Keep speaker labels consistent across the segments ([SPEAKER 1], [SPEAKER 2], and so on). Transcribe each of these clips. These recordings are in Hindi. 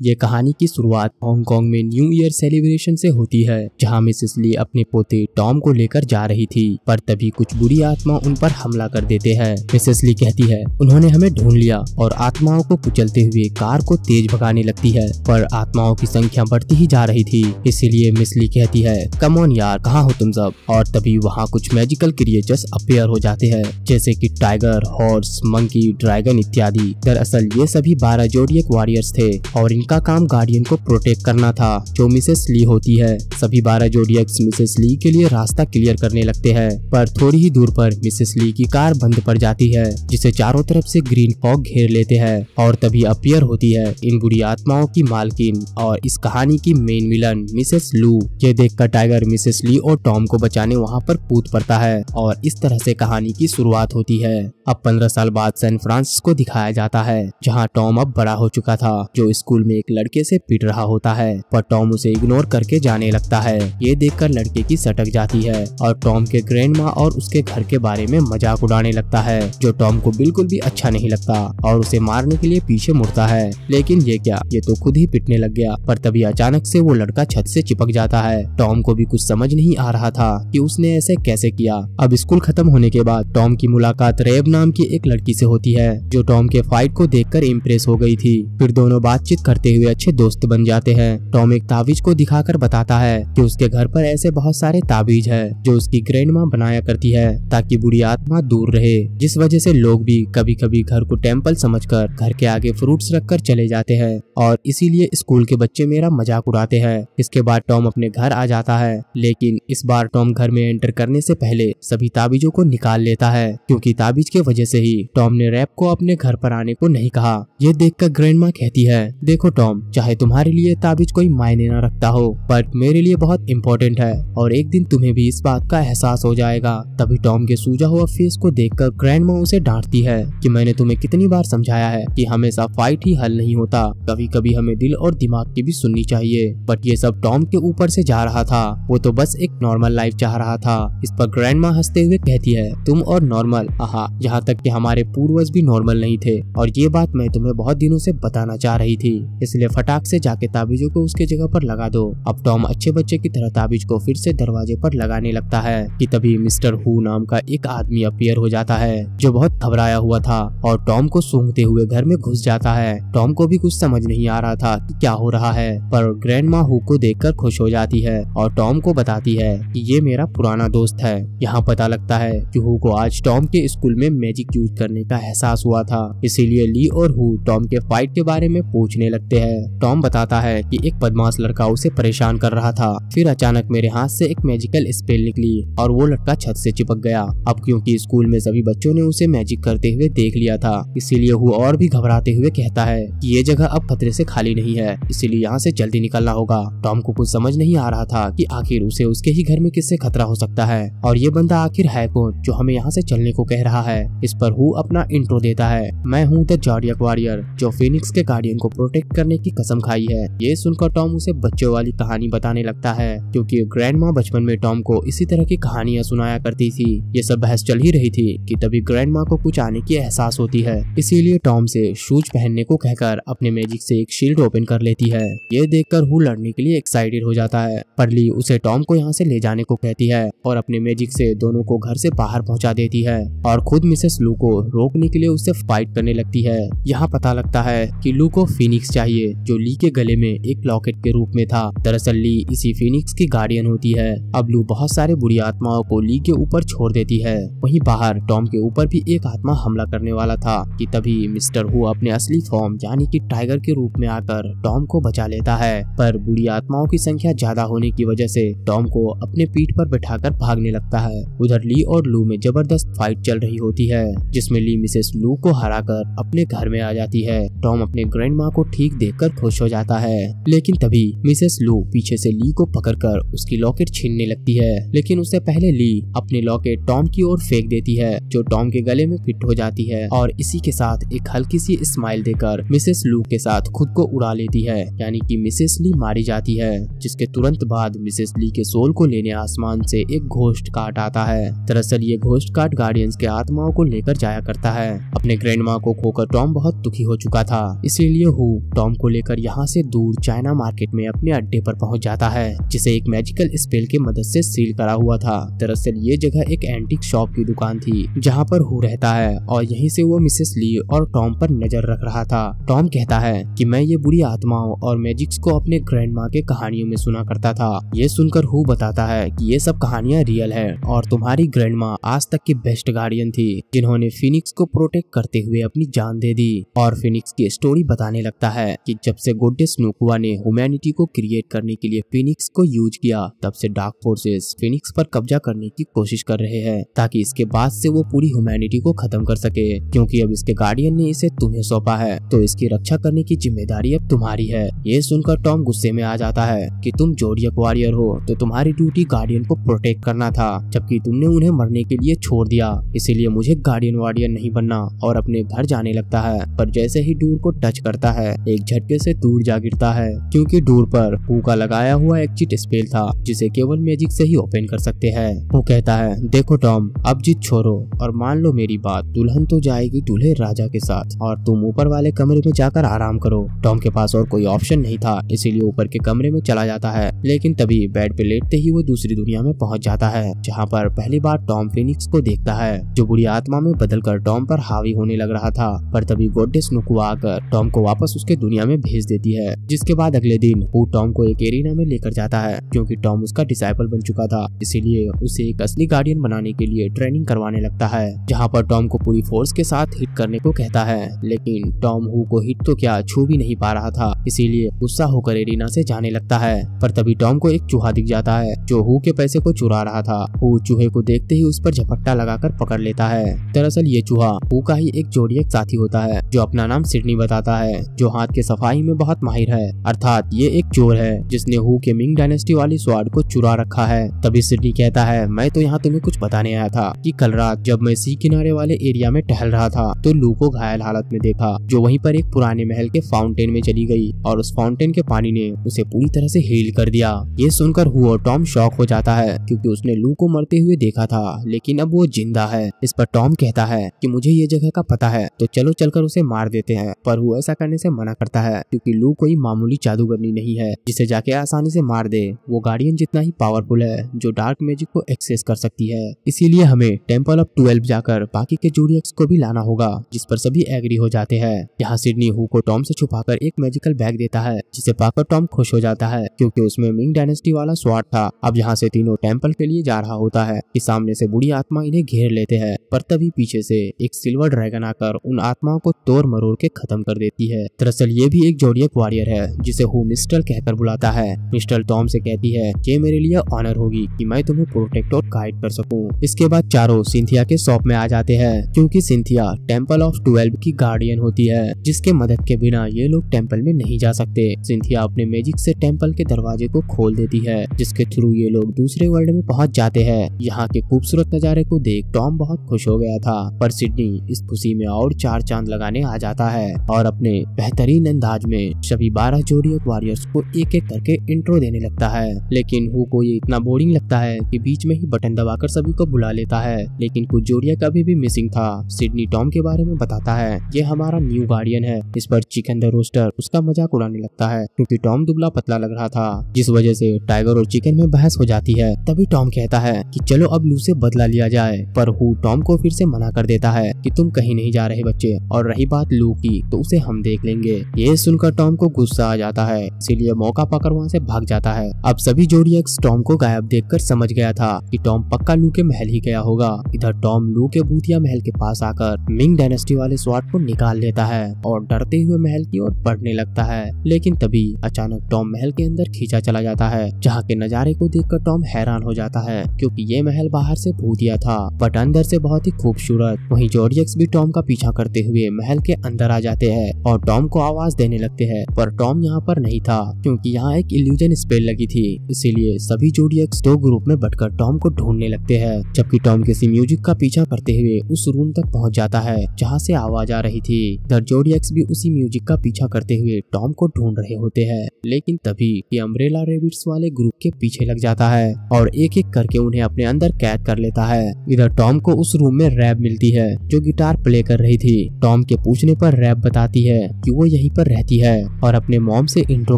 [SPEAKER 1] ये कहानी की शुरुआत हांगकांग में न्यू ईयर सेलिब्रेशन से होती है, जहां मिसेस ली अपने पोते टॉम को लेकर जा रही थी, पर तभी कुछ बुरी आत्मा उन पर हमला कर देते हैं। मिसेस ली कहती है उन्होंने हमें ढूंढ लिया और आत्माओं को कुचलते हुए कार को तेज भगाने लगती है, पर आत्माओं की संख्या बढ़ती ही जा रही थी। इसीलिए मिस ली कहती है कम ऑन यार, कहाँ हो तुम सब। और तभी वहाँ कुछ मैजिकल क्रिएचर्स अपीयर हो जाते हैं, जैसे कि टाइगर, हॉर्स, मंकी, ड्रैगन इत्यादि। दरअसल ये सभी 12 जोडियक वॉरियर्स थे और इनका काम गार्डियन को प्रोटेक्ट करना था, जो मिसेस ली होती है। सभी 12 जोडियक्स मिसेस ली के लिए रास्ता क्लियर करने लगते हैं, पर थोड़ी ही दूर पर मिसेस ली की कार बंद पड़ जाती है, जिसे चारों तरफ से ग्रीन फॉग घेर लेते हैं। और तभी अपीयर होती है इन बुरी आत्माओं की मालकिन और इस कहानी की मेन विलन मिसेस लू। ये देखकर टाइगर मिसेस ली और टॉम को बचाने वहाँ पर कूद पड़ता है और इस तरह से कहानी की शुरुआत होती है। अब 15 साल बाद सैन फ्रांसिस्को दिखाया जाता है, जहाँ टॉम अब बड़ा हो चुका था, जो स्कूल में एक लड़के से पिट रहा होता है, पर टॉम उसे इग्नोर करके जाने लगता है। ये देखकर लड़के की सटक जाती है और टॉम के ग्रैंडमा और उसके घर के बारे में मजाक उड़ाने लगता है, जो टॉम को बिल्कुल भी अच्छा नहीं लगता और उसे मारने के लिए पीछे मुड़ता है। लेकिन ये क्या, ये तो खुद ही पिटने लग गया। पर तभी अचानक से वो लड़का छत से चिपक जाता है। टॉम को भी कुछ समझ नहीं आ रहा था कि उसने ऐसे कैसे किया। अब स्कूल खत्म होने के बाद टॉम की मुलाकात रेब नाम की एक लड़की से होती है, जो टॉम के फाइट को देखकर इम्प्रेस हो गई थी। फिर दोनों बातचीत करते हुए अच्छे दोस्त बन जाते हैं। टॉम एक ताबीज को दिखाकर बताता है कि उसके घर पर ऐसे बहुत सारे ताबीज है जो उसकी ग्रैंडमा बनाया करती है, ताकि बुरी आत्मा दूर रहे, जिस वजह से लोग भी कभी कभी घर को टेम्पल समझकर घर के आगे फ्रूट्स रखकर चले जाते हैं और इसीलिए स्कूल के बच्चे मेरा मजाक उड़ाते हैं। इसके बाद टॉम अपने घर आ जाता है, लेकिन इस बार टॉम घर में एंटर करने से पहले सभी ताबीजों को निकाल लेता है, क्योंकि ताबीज के वजह से ही टॉम ने रैप को अपने घर पर आने को नहीं कहा। ये देखकर ग्रैंडमा कहती है देखो टॉम, चाहे तुम्हारे लिए ताबीज कोई मायने न रखता हो, पर मेरे लिए बहुत इम्पोर्टेंट है और एक दिन तुम्हें भी इस बात का एहसास हो जाएगा। तभी टॉम के सूजा हुआ फेस को देखकर ग्रैंडमा उसे डांटती है कि मैंने तुम्हें कितनी बार समझाया है कि हमेशा फाइट ही हल नहीं होता, कभी कभी हमें दिल और दिमाग की भी सुननी चाहिए। बट ये सब टॉम के ऊपर से जा रहा था, वो तो बस एक नॉर्मल लाइफ चाह रहा था। इस पर ग्रैंडमा हंसते हुए कहती है तुम और नॉर्मल, आहा, यहाँ तक कि हमारे पूर्वज भी नॉर्मल नहीं थे और ये बात मैं तुम्हें बहुत दिनों से बताना चाह रही थी, इसलिए फटाक से जाके ताबीजों को उसके जगह पर लगा दो। अब टॉम अच्छे बच्चे की तरह ताबीज को फिर से दरवाजे पर लगाने लगता है कि तभी मिस्टर हु नाम का एक आदमी अपीयर हो जाता है, जो बहुत घबराया हुआ था और टॉम को सूंघते हुए घर में घुस जाता है। टॉम को भी कुछ समझ नहीं आ रहा था कि क्या हो रहा है, पर ग्रैंडमा हु को देखकर खुश हो जाती है और टॉम को बताती है कि ये मेरा पुराना दोस्त है। यहाँ पता लगता है कि हु को आज टॉम के स्कूल में मैजिक यूज करने का एहसास हुआ था, इसीलिए ली और हु टॉम के फाइट के बारे में पूछने लगते हैं। टॉम बताता है कि एक बदमाश लड़का उसे परेशान कर रहा था, फिर अचानक मेरे हाथ से एक मैजिकल स्पेल निकली और वो लड़का छत से चिपक गया। अब क्योंकि स्कूल में सभी बच्चों ने उसे मैजिक करते हुए देख लिया था, इसीलिए हु और भी घबराते हुए कहता है कि ये जगह अब खतरे से खाली नहीं है, इसीलिए यहाँ से जल्दी निकलना होगा। टॉम को कुछ समझ नहीं आ रहा था कि आखिर उसे उसके ही घर में किससे खतरा हो सकता है और ये बंदा आखिर है कौन जो हमें यहाँ से चलने को कह रहा है। इस पर हु अपना इंट्रो देता है, मैं हूँ द जोडियक वॉरियर, जो फिनिक्स के गार्डियन को प्रोटेक्ट करने की कसम खाई है। ये सुनकर टॉम उसे बच्चों वाली कहानी बताने लगता है, क्योंकि ग्रैंडमा बचपन में टॉम को इसी तरह की कहानियां सुनाया करती थी। ये सब बहस चल ही रही थी कि तभी ग्रैंडमा को कुछ आने की एहसास होती है, इसीलिए टॉम से शूज पहनने को कहकर अपने मैजिक से एक शील्ड ओपन कर लेती है। ये देखकर हु लड़ने के लिए एक्साइटेड हो जाता है, पर ली उसे टॉम को यहाँ से ले जाने को कहती है और अपने मैजिक से दोनों को घर से बाहर पहुँचा देती है और खुद मिसेस लू को रोकने के लिए उससे फाइट करने लगती है। यहाँ पता लगता है कि लू को फिनिक्स चाहिए, जो ली के गले में एक लॉकेट के रूप में था। दरअसल ली इसी फिनिक्स की गार्डियन होती है। अब लू बहुत सारे बुरी आत्माओं को ली के ऊपर छोड़ देती है। वहीं बाहर टॉम के ऊपर भी एक आत्मा हमला करने वाला था कि तभी मिस्टर हु अपने असली फॉर्म यानी कि टाइगर के रूप में आकर टॉम को बचा लेता है, पर बुरी आत्माओं की संख्या ज्यादा होने की वजह से टॉम को अपने पीठ पर बैठाकर भागने लगता है। उधर ली और लू में जबरदस्त फाइट चल रही होती है, जिसमें ली मिसेस लू को हराकर अपने घर में आ जाती है। टॉम अपने ग्रैंडमा को ठीक देखकर खुश हो जाता है, लेकिन तभी मिसेस लू पीछे से ली को पकड़कर उसकी लॉकेट छीनने लगती है, लेकिन उससे पहले ली अपनी लॉकेट टॉम की ओर फेंक देती है, जो टॉम के गले में फिट हो जाती है और इसी के साथ एक हल्की सी स्माइल देकर मिसेस लू के साथ खुद को उड़ा लेती है, यानी कि मिसेस ली मारी जाती है। जिसके तुरंत बाद मिसेस ली के सोल को लेने आसमान से एक घोस्ट कार्ड आता है। दरअसल ये घोस्ट कार्ड गार्डियंस के आत्माओं को लेकर जाया करता है। अपने ग्रैंडमा को खोकर टॉम बहुत दुखी हो चुका था, इसीलिए हु टॉम टॉम को लेकर यहाँ से दूर चाइना मार्केट में अपने अड्डे पर पहुंच जाता है, जिसे एक मैजिकल स्पेल की मदद से सील करा हुआ था। दरअसल ये जगह एक एंटीक शॉप की दुकान थी जहाँ पर हु रहता है और यहीं से वो मिसेस ली और टॉम पर नजर रख रहा था। टॉम कहता है कि मैं ये बुरी आत्माओं और मैजिक्स को अपने ग्रैंड माँ के कहानियों में सुना करता था। ये सुनकर हु बताता है कि ये सब कहानियां रियल है और तुम्हारी ग्रैंड माँ आज तक की बेस्ट गार्डियन थी, जिन्होंने फिनिक्स को प्रोटेक्ट करते हुए अपनी जान दे दी। और फिनिक्स की स्टोरी बताने लगता है कि जब से गोडेस नुकुआ ने ह्यूमैनिटी को क्रिएट करने के लिए फिनिक्स को यूज किया, तब से डार्क फोर्सेस फिनिक्स पर कब्जा करने की कोशिश कर रहे हैं ताकि इसके बाद से वो पूरी ह्यूमैनिटी को खत्म कर सके। क्योंकि अब इसके गार्डियन ने इसे तुम्हें सौंपा है, तो इसकी रक्षा करने की जिम्मेदारी अब तुम्हारी है। ये सुनकर टॉम गुस्से में आ जाता है कि तुम जोडियक वॉरियर हो तो तुम्हारी ड्यूटी गार्डियन को प्रोटेक्ट करना था, जबकि तुमने उन्हें मरने के लिए छोड़ दिया। इसीलिए मुझे गार्डियन वॉरियर नहीं बनना और अपने घर जाने लगता है। पर जैसे ही डूर को टच करता है, एक झटके से दूर जा गिरता है, क्योंकि डूर पर हु का लगाया हुआ एक चीट स्पेल था जिसे केवल मैजिक से ही ओपन कर सकते हैं। वो कहता है, देखो टॉम, अब जिद छोड़ो और मान लो मेरी बात, दुल्हन तो जाएगी दूल्हे राजा के साथ और तुम ऊपर वाले कमरे में जाकर आराम करो। टॉम के पास और कोई ऑप्शन नहीं था, इसीलिए ऊपर के कमरे में चला जाता है। लेकिन तभी बेड पे लेटते ही वो दूसरी दुनिया में पहुंच जाता है, जहाँ पर पहली बार टॉम फिनिक्स को देखता है, जो बुरी आत्मा में बदलकर टॉम पर हावी होने लग रहा था। पर तभी गोडेस नुकुआ आकर टॉम को वापस उसके दुनिया में भेज देती है। जिसके बाद अगले दिन वो टॉम को एक एरिना में लेकर जाता है, क्योंकि टॉम उसका डिसाइपल बन चुका था, इसीलिए उसे एक असली गार्डियन बनाने के लिए ट्रेनिंग करवाने लगता है, जहाँ पर टॉम को पूरी फोर्स के साथ हिट करने को कहता है। लेकिन टॉम हु को हिट तो क्या छू भी नहीं पा रहा था, इसीलिए गुस्सा होकर एरिना से जाने लगता है। पर तभी टॉम को एक चूहा दिख जाता है जो हु के पैसे को चुरा रहा था। हु चूहे को देखते ही उस पर झपट्टा लगाकर पकड़ लेता है। दरअसल ये चूहा हु का ही एक जोडियक साथी होता है, जो अपना नाम सिडनी बताता है, जो हाथ के सफाई में बहुत माहिर है। अर्थात ये एक चोर है जिसने हु के मिंग डायनेस्टी वाली स्वाड को चुरा रखा है। तभी सिडनी कहता है, मैं तो यहाँ तुम्हें कुछ बताने आया था कि कल रात जब मैं सी किनारे वाले एरिया में टहल रहा था तो लू को घायल हालत में देखा, जो वहीं पर एक पुराने महल के फाउंटेन में चली गई और उस फाउंटेन के पानी ने उसे पूरी तरह से हील कर दिया। ये सुनकर हु और टॉम शॉक हो जाता है, क्योंकि उसने लू को मरते हुए देखा था, लेकिन अब वो जिंदा है। इस पर टॉम कहता है कि मुझे ये जगह का पता है, तो चलो चलकर उसे मार देते हैं। पर हु ऐसा करने से मना करता है, क्योंकि लू कोई मामूली जादूगरनी नहीं है जिसे जाके आसानी से मार दे। वो गार्डियन जितना ही पावरफुल है, जो डार्क मैजिक को एक्सेस कर सकती है। इसीलिए हमें टेम्पल ऑफ 12 जाकर बाकी के जोडियक्स को भी लाना होगा, जिस पर सभी एग्री हो जाते हैं। यहाँ सिडनी हु को टॉम से छुपाकर एक मैजिकल बैग देता है, जिसे पाकर टॉम खुश हो जाता है, क्योंकि उसमें मिंग डायनेस्टी वाला स्वाड था। अब यहाँ से तीनों टेम्पल के लिए जा रहा होता है कि सामने से बुरी आत्मा इन्हें घेर लेते हैं। पर तभी पीछे से एक सिल्वर ड्रैगन आकर उन आत्माओं को तोड़ मरोड़ के खत्म कर देती है। दरअसल ये भी एक जोडियक वॉरियर है, जिसे हु मिस्टर कहकर बुलाता है। मिस्टर टॉम से कहती है कि मेरे लिए ऑनर होगी कि मैं तुम्हें प्रोटेक्ट और गाइड कर सकूं। इसके बाद चारों सिंथिया के शॉप में आ जाते हैं, क्योंकि सिंथिया टेम्पल ऑफ 12 की गार्डियन होती है, जिसके मदद के बिना ये लोग टेम्पल में नहीं जा सकते। सिंथिया अपने मैजिक से टेम्पल के दरवाजे को खोल देती है, जिसके थ्रू ये लोग दूसरे वर्ल्ड में पहुंच जाते हैं। यहाँ के खूबसूरत नजारे को देख टॉम बहुत खुश हो गया था, पर सिडनी इस खुशी में और 4 चांद लगाने आ जाता है और अपने बेहतरीन अंदाज में सभी 12 जोडियक वॉरियर्स को एक एक करके इंट्रो देने लगता है। लेकिन हु को ये इतना बोरिंग लगता है कि बीच में ही बटन दबाकर सभी को बुला लेता है। लेकिन कुछ जोडियक अभी भी मिसिंग था। सिडनी टॉम के बारे में बताता है, ये हमारा न्यू गार्डियन है। इस पर चिकन द रोस्टर उसका मजाक उड़ाने लगता है, क्योंकि टॉम दुबला पतला लग रहा था, जिस वजह से टाइगर और चिकन में बहस हो जाती है। तभी टॉम कहता है कि चलो अब लू से बदला लिया जाए, पर हु टॉम को फिर से मना कर देता है कि तुम कहीं नहीं जा रहे बच्चे, और रही बात लू की तो उसे हम देख लेंगे। ये सुनकर टॉम को गुस्सा आ जाता है, इसीलिए मौका पाकर वहाँ से भाग जाता है। अब सभी जोडियक्स टॉम को गायब देखकर समझ गया था कि टॉम पक्का लू के महल ही गया होगा। इधर टॉम लू के भूतिया महल के पास आकर मिंग डायनेस्टी वाले स्वाड को निकाल लेता है और डरते हुए महल की ओर बढ़ने लगता है। लेकिन तभी अचानक टॉम महल के अंदर खींचा चला जाता है, जहाँ के नजारे को देखकर टॉम हैरान हो जाता है, क्योंकि ये महल बाहर से भूतिया था बट अंदर से बहुत ही खूबसूरत। वहीं जोडियक्स भी टॉम का पीछा करते हुए महल के अंदर आ जाते हैं और टॉम को आवाज देने लगते हैं, पर टॉम यहाँ पर नहीं था, क्योंकि यहाँ एक इल्यूजन स्पेल लगी थी। इसीलिए सभी जोडियक्स 2 ग्रुप में बटकर टॉम को ढूंढने लगते हैं, जबकि टॉम किसी म्यूजिक का पीछा करते हुए उस रूम तक पहुँच जाता है जहाँ से आवाज आ रही थी। इधर जोडियक्स भी उसी म्यूजिक का पीछा करते हुए टॉम को ढूंढ रहे होते हैं। लेकिन तभी ये अम्ब्रेला रेबिट्स वाले ग्रुप के पीछे लग जाता है और एक एक करके उन्हें अपने अंदर कैद कर लेता है। इधर टॉम को उस रूम में रैब मिलती है, जो गिटार प्ले कर रही थी। टॉम के पूछने पर रैब बताती है कि वो यहीं पर रहती है और अपने मॉम से इंट्रो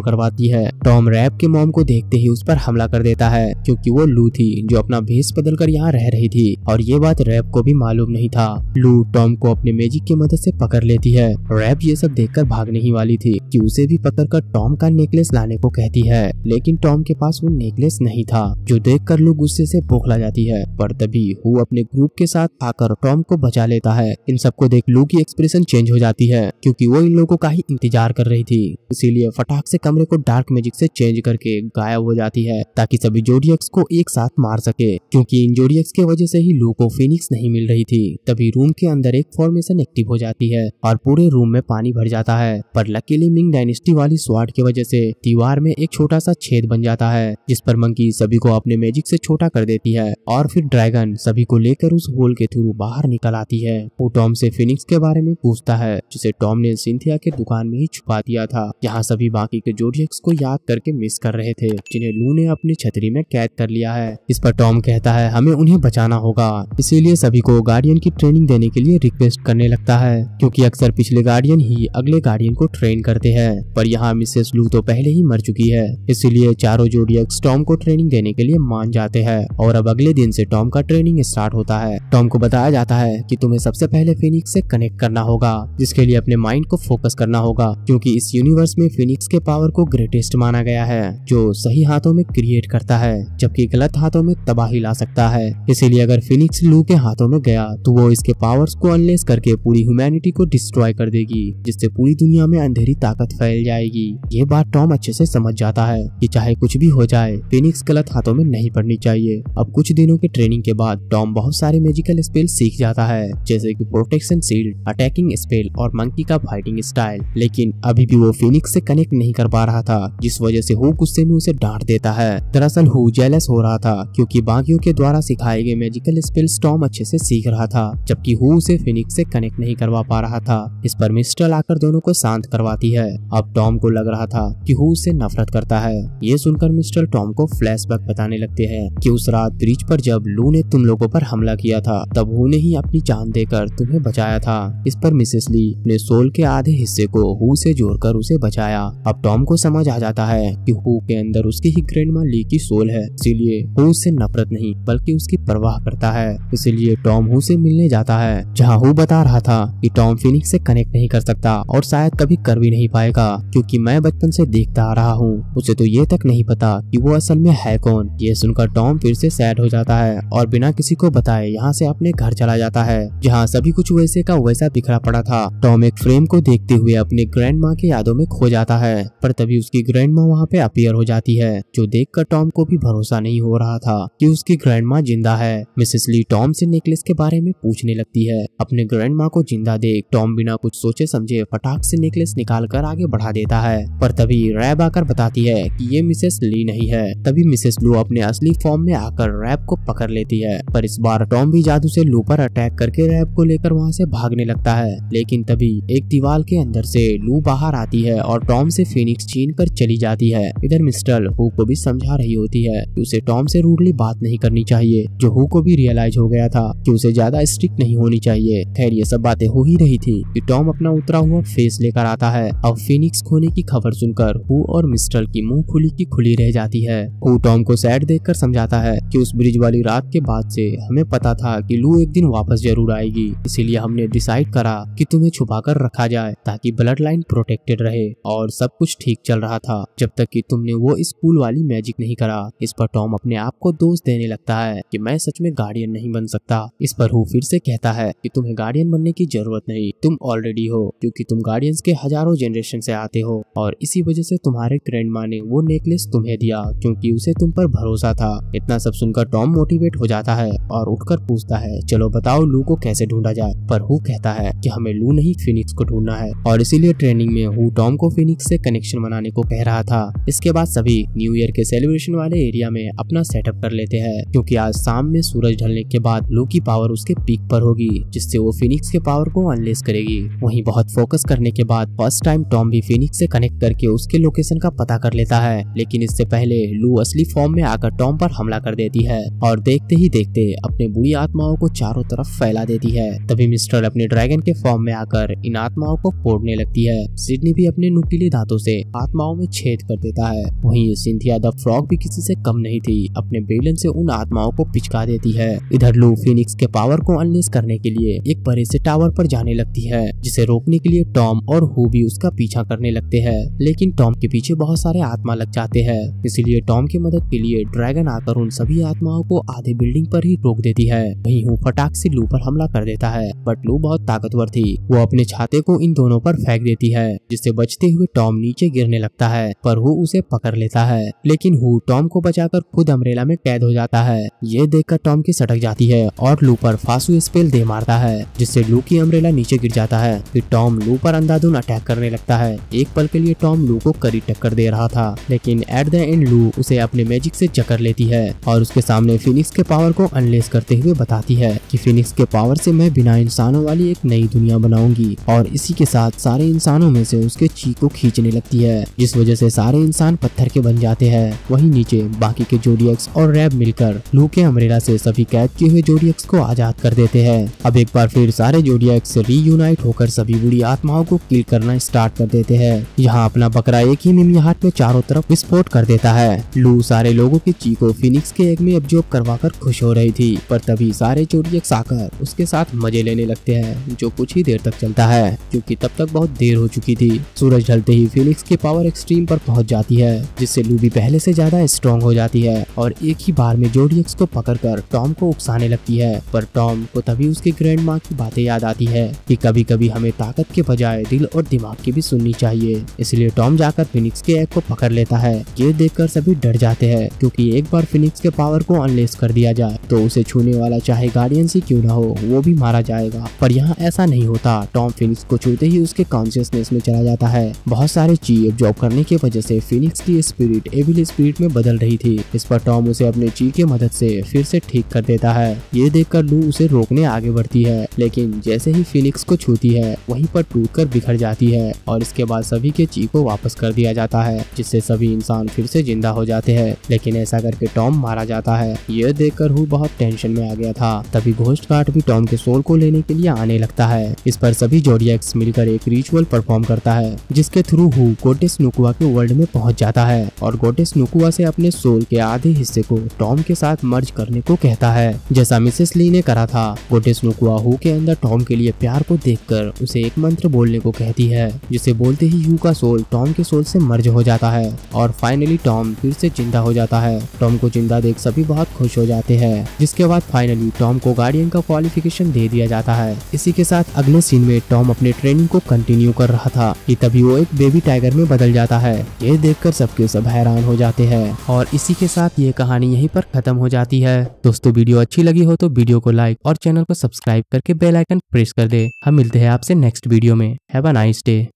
[SPEAKER 1] करवाती है। टॉम रैब के मॉम को देखते ही उस पर हमला कर देता है क्योंकि वो लू थी जो अपना भेष बदलकर यहाँ रह रही थी और ये बात रैब को भी मालूम नहीं था। लू टॉम को अपने मैजिक की मदद से पकड़ लेती है। रैब ये सब देखकर भागने ही वाली थी कि उसे भी पकड़कर टॉम का नेकलेस लाने को कहती है, लेकिन टॉम के पास वो नेकलेस नहीं था, जो देखकर लू गुस्से से बौखला जाती है। पर तभी हु अपने ग्रुप के साथ आकर टॉम को बचा लेता है। इन सबको देख लू की एक्सप्रेशन चेंज हो जाती है क्योंकि वो इन लोगों का ही इंतजार कर रही थी, इसीलिए फटाक से कमरे को डार्क मैजिक से चेंज करके गायब हो जाती है ताकि सभी जोडियक्स को एक साथ मार सके। क्योंकि इन जोडियक्स के वजह से ही लू को फिनिक्स नहीं मिल रही थी, तभी रूम के अंदर एक फॉर्मेशन एक्टिव हो जाती है और पूरे रूम में पानी भर जाता है। पर लकीली मिंग डायनेस्टी वाली स्वॉर्ड की वजह से दीवार में एक छोटा सा छेद बन जाता है, जिस पर मंकी सभी को अपने मैजिक से छोटा कर देती है और फिर ड्रैगन सभी को लेकर उस होल के थ्रू बाहर निकल आती है। वो टॉम से फिनिक्स के बारे में पूछता है, जिसे टॉम ने सिंथिया के दुकान में ही छुपा दिया था, जहाँ सभी बाकी के जोडियक्स को याद करके मिस कर रहे थे, जिन्हें लू ने अपनी छतरी में कैद कर लिया है। इस पर टॉम कहता है हमें उन्हें बचाना होगा, इसीलिए सभी को गार्डियन की ट्रेनिंग देने के लिए रिक्वेस्ट करने लगता है, क्योंकि अक्सर पिछले गार्डियन ही अगले गार्डियन को ट्रेन करते हैं। पर यहाँ मिसेस लू तो पहले ही मर चुकी है, इसीलिए चारों जोडियक्स टॉम को ट्रेनिंग देने के लिए मान जाते हैं और अब अगले दिन से टॉम का ट्रेनिंग स्टार्ट होता है। टॉम को बताया जाता है कि तुम्हें सबसे पहले फिनिक्स से कनेक्ट करना होगा, जिसके लिए अपने माइंड को फोकस करना होगा, क्योंकि इस यूनिवर्स में फिनिक्स के पावर को ग्रेटेस्ट माना गया है, जो सही हाथों में क्रिएट करता है जबकि गलत हाथों में तबाही ला सकता है। इसीलिए अगर फिनिक्स लू के हाथों में गया तो वो इसके पावर्स को अनलेस करके पूरी ह्यूमैनिटी को डिस्ट्रॉय कर देगी, जिससे पूरी दुनिया में अंधेरी ताकत फैल जाएगी। ये बात टॉम अच्छे से समझ जाता है कि चाहे कुछ भी हो जाए फिनिक्स गलत हाथों में नहीं पड़नी चाहिए। अब कुछ दिनों के ट्रेनिंग के बाद टॉम बहुत सारे मैजिकल स्पेल सीख जाता है, जैसे कि प्रोटेक्शन शील्ड, अटैकिंग स्पेल और मंकी का फाइटिंग स्टाइल। लेकिन अभी भी वो फिनिक्स से कनेक्ट नहीं कर पा रहा था, जिस वजह से हु गुस्से में उसे डांट देता है। दरअसल हु जेलस हो रहा था क्योंकि बाकियों के द्वारा सिखाए गए मैजिकल स्पेल्स टॉम अच्छे से सीख रहा था, जबकि हु उसे फिनिक्स से कनेक्ट नहीं करवा पा रहा था। इस पर मिस्टर आकर दोनों को शांत करवाती है। अब टॉम को लग रहा था कि हु उससे नफरत करता है। ये सुनकर मिस्टर टॉम को फ्लैशबैक बताने लगते हैं कि उस रात ब्रिज पर जब लू ने तुम लोगों पर हमला किया था, तब हु ने ही अपनी जान देकर तुम्हें बचाया था। इस पर मिसेस ली ने सोल के आधे हिस्से को हु से जोड़कर उसे बचाया। अब टॉम को समझ आ जाता है कि हु के अंदर उसकी ही ग्रैंडमा ली की सोल है, इसीलिए हु उससे नफरत नहीं बल्कि उसकी परवाह करता है। इसीलिए टॉम हु से मिलने जाता है, जहाँ हु बता रहा था कि टॉम फिनिक्स से कनेक्ट नहीं कर सकता और शायद कभी कर भी नहीं पाएगा, क्योंकि मैं बचपन से देखता आ रहा हूँ। उसे तो ये तक नहीं पता कि वो असल में है कौन। ये सुनकर टॉम फिर से सैड हो जाता है और बिना किसी को बताए यहाँ से अपने घर चला जाता है, जहाँ सभी कुछ वैसे का वैसा बिखरा पड़ा था। टॉम एक फ्रेम को देखते हुए अपने ग्रैंड माँ के यादों में खो जाता है, पर तभी उसकी ग्रैंड माँ वहाँ पे अपीयर हो जाती है, जो देखकर टॉम को भी भरोसा नहीं हो रहा था कि उसकी ग्रैंड माँ जिंदा है। मिसेस ली टॉम से नेकलेस के बारे में पूछने लगती है। अपने ग्रैंड माँ को जिंदा देख टॉम बिना कुछ सोचे समझे फटाक से नेकलेस निकाल कर आगे बढ़ा देता है, पर तभी रैब आकर बताती है कि ये मिसेस ली नहीं है। तभी मिसेस लू अपने असली फॉर्म में आकर रैब को पकड़ लेती है, पर इस बार टॉम भी जादू से लू पर अटैक करके रैब को लेकर वहाँ से भागने लगता है। लेकिन तभी एक दीवार के अंदर से लू बाहर आती है और टॉम से फिनिक्स छीन कर चली जाती है। इधर मिस्टर हु को भी समझा रही होती है कि उसे टॉम से रूडली बात नहीं करनी चाहिए, जो हु को भी रियलाइज हो गया था कि उसे ज्यादा स्ट्रिक्ट नहीं होनी चाहिए। खैर ये सब बातें हो ही रही थी कि टॉम अपना उतरा हुआ फेस लेकर आता है। अब फिनिक्स खोने की खबर सुनकर हु और मिस्टर की मुंह खुली की खुली रह जाती है। हु टॉम को सैड देखकर समझाता है कि उस ब्रिज वाली रात के बाद से हमें पता था कि लू एक दिन वापस जरूर आएगी, इसीलिए हमने डिसाइड करा कि तुम्हें छुपाकर रखा जाए ताकि ब्लड लाइन प्रोटेक्टेड रहे, और सब कुछ ठीक चल रहा था जब तक कि तुमने वो स्कूल वाली मैजिक नहीं करा। इस पर टॉम अपने आप को दोष देने लगता है कि मैं सच में गार्डियन नहीं बन सकता। इस पर हु फिर से कहता है कि तुम्हें गार्डियन बनने की जरूरत नहीं, तुम ऑलरेडी हो, क्योंकि तुम गार्डियंस के हजारों जनरेशन से आते हो और इसी वजह से तुम्हारे ग्रैंडमा ने वो नेकलेस तुम्हें दिया क्योंकि उसे तुम पर भरोसा था। इतना सब सुनकर टॉम मोटिवेट हो जाता है और उठकर पूछता है चलो बताओ लू को कैसे ढूंढा जाए। पर हु कहता है कि हमें लू नहीं फिनिक्स को ढूंढना है, और इसीलिए ट्रेनिंग में हु टॉम को फिनिक्स से कनेक्शन बनाने को कह रहा था। इसके बाद सभी न्यू ईयर के सेलिब्रेशन वाले एरिया में अपना सेटअप कर लेते हैं, क्योंकि आज शाम में सूरज ढलने के बाद लू की पावर उसके पीक पर होगी, जिससे वो फिनिक्स के पावर को अनलेस करेगी। वहीं बहुत फोकस करने के बाद फर्स्ट टाइम टॉम भी फिनिक्स से कनेक्ट करके उसके लोकेशन का पता कर लेता है, लेकिन इससे पहले लू असली फॉर्म में आकर टॉम पर हमला कर देती है और देखते ही देखते अपने बुरी आत्माओं को चारों तरफ फैला देती है। तभी मिस्टर अपने ड्रैगन के फॉर्म में आकर इन आत्माओं को फोड़ने लगती है। सिडनी भी अपने नुकीले दांतों से आत्माओं में छेद कर देता है। वहीं सिंथिया द फ्रॉग भी किसी से कम नहीं थी, अपने बेलन से उन आत्माओं को पिचका देती है। इधर लू फिनिक्स के पावर को अनलेस करने के लिए एक बड़े से टावर पर जाने लगती है, जिसे रोकने के लिए टॉम और हु भी उसका पीछा करने लगते हैं। लेकिन टॉम के पीछे बहुत सारे आत्मा लग जाते हैं, इसलिए टॉम की मदद के लिए ड्रैगन आकर उन सभी आत्माओं को आधे बिल्डिंग पर ही रोक देती है। वहीं हु फटाक से लू पर हमला कर देता है, बट लू बहुत ताकतवर थी। वो अपने छाते को इन दोनों पर फेंक देती है, जिससे बचते हुए टॉम नीचे गिरने लगता है, पर हु उसे पकड़ लेता है। लेकिन हु टॉम को बचाकर खुद अम्ब्रेला में कैद हो जाता है। ये देखकर टॉम की सटक जाती है और लू पर फासु स्पेल दे मारता है, जिससे लू की अम्ब्रेला नीचे गिर जाता है। फिर टॉम लू पर अंधाधुन अटैक करने लगता है। एक पल के लिए टॉम लू को कड़ी टक्कर दे रहा था, लेकिन एट द एंड लू उसे अपने मैजिक से जकड़ लेती है और उसके सामने फिनिक्स के पावर को अनलेस करते हुए बताती है कि फिनिक्स के पावर से मैं बिना इंसानों वाली एक नई दुनिया बनाऊंगी, और इसी के साथ सारे इंसानों में से उसके चीख को खींचने लगती है, जिस वजह से सारे इंसान पत्थर के बन जाते हैं। वहीं नीचे बाकी के जोडियक्स और रैब मिलकर लू के अम्ब्रेला से सभी कैद किए हुए जोडियक्स को आजाद कर देते हैं। अब एक बार फिर सारे जोडियक्स रीयूनाइट होकर सभी बुरी आत्माओं को किल करना स्टार्ट कर देते हैं। यहाँ अपना बकरा एक ही मिमिहाट में चारों तरफ विस्फोट कर देता है। लू सारे लोगों की चीख को फिनिक्स के एग में एब्जॉर्ब करवाकर खुश हो रही थी, पर तभी सारे जोडियक्स आकर उसके साथ मजे लेने लगते हैं, जो कुछ ही देर तक चलता है, क्योंकि तब तक बहुत देर हो चुकी थी। सूरज ढलते ही फिनिक्स की पावर एक्सट्रीम पर पहुंच जाती है, जिससे लू भी पहले से ज्यादा स्ट्रॉन्ग हो जाती है और एक ही बार में जोडियक्स को पकड़कर टॉम को उकसाने लगती है। पर टॉम को तभी उसकी ग्रैंड माँ की बातें याद आती है कि कभी कभी हमें ताकत के बजाय दिल और दिमाग की भी सुननी चाहिए। इसलिए टॉम जाकर फिनिक्स के एग को पकड़ लेता है। ये देखकर सभी डर जाते हैं, क्योंकि एक बार फिनिक्स के पावर को अनलेस कर दिया जाए तो उसे छूने वाला चाहे गार्डियंस ही क्यों ना हो, वो भी मारा जाएगा। पर यहाँ ऐसा नहीं होता। टॉम फिनिक्स को छूते ही उसके कॉन्शियसनेस में चला जाता है। बहुत सारे ची एब्जॉर्ब करने की वजह से फिनिक्स की स्पिरिट एविल स्पिरिट में बदल रही थी। इस पर टॉम उसे अपने ची की मदद से फिर से ठीक कर देता है। ये देखकर लू उसे रोकने आगे बढ़ती है, लेकिन जैसे ही फिनिक्स को छूती है वहीं पर टूटकर बिखर जाती है और इसके बाद सभी के ची को वापस कर दिया जाता है, जिससे सभी इंसान फिर से जिंदा हो जाते हैं। लेकिन ऐसा करके टॉम मारा जाता है। यह देखकर हु बहुत टेंशन में आ गया था। तभी घोस्ट गार्ड भी टॉम के सोल को लेने के लिए आने लगता है। इस पर सभी जोडियक्स मिलकर एक रिचुअल परफॉर्म करता है, जिसके थ्रू हु गोडेस नुकुआ के वर्ल्ड में पहुंच जाता है और गोडेस नुकुआ से अपने सोल के आधे हिस्से को टॉम के साथ मर्ज करने को कहता है, जैसा मिसेस ली ने करा था। गोडेस नुकुआ हु के अंदर टॉम के लिए प्यार को देखकर उसे एक मंत्र बोलने को कहती है, जिसे बोलते ही हु का सोल टॉम के सोल से मर्ज हो जाता है और फाइनली टॉम फिर से जिंदा हो जाता है। टॉम को जिंदा देख सभी बहुत खुश हो जाते हैं, जिसके बाद फाइनली टॉम को गार्डियन का क्वालिफिकेशन दे दिया जाता है। इसी के साथ अगले सीन में टॉम अपने ट्रेनिंग को कंटिन्यू कर रहा था कि तभी वो एक बेबी टाइगर में बदल जाता है। ये देखकर सबके सब हैरान हो जाते हैं और इसी के साथ ये कहानी यहीं पर खत्म हो जाती है। दोस्तों वीडियो अच्छी लगी हो तो वीडियो को लाइक और चैनल को सब्सक्राइब करके बेल आइकन प्रेस कर दे। हम मिलते हैं आपसे नेक्स्ट वीडियो में। Have a nice day.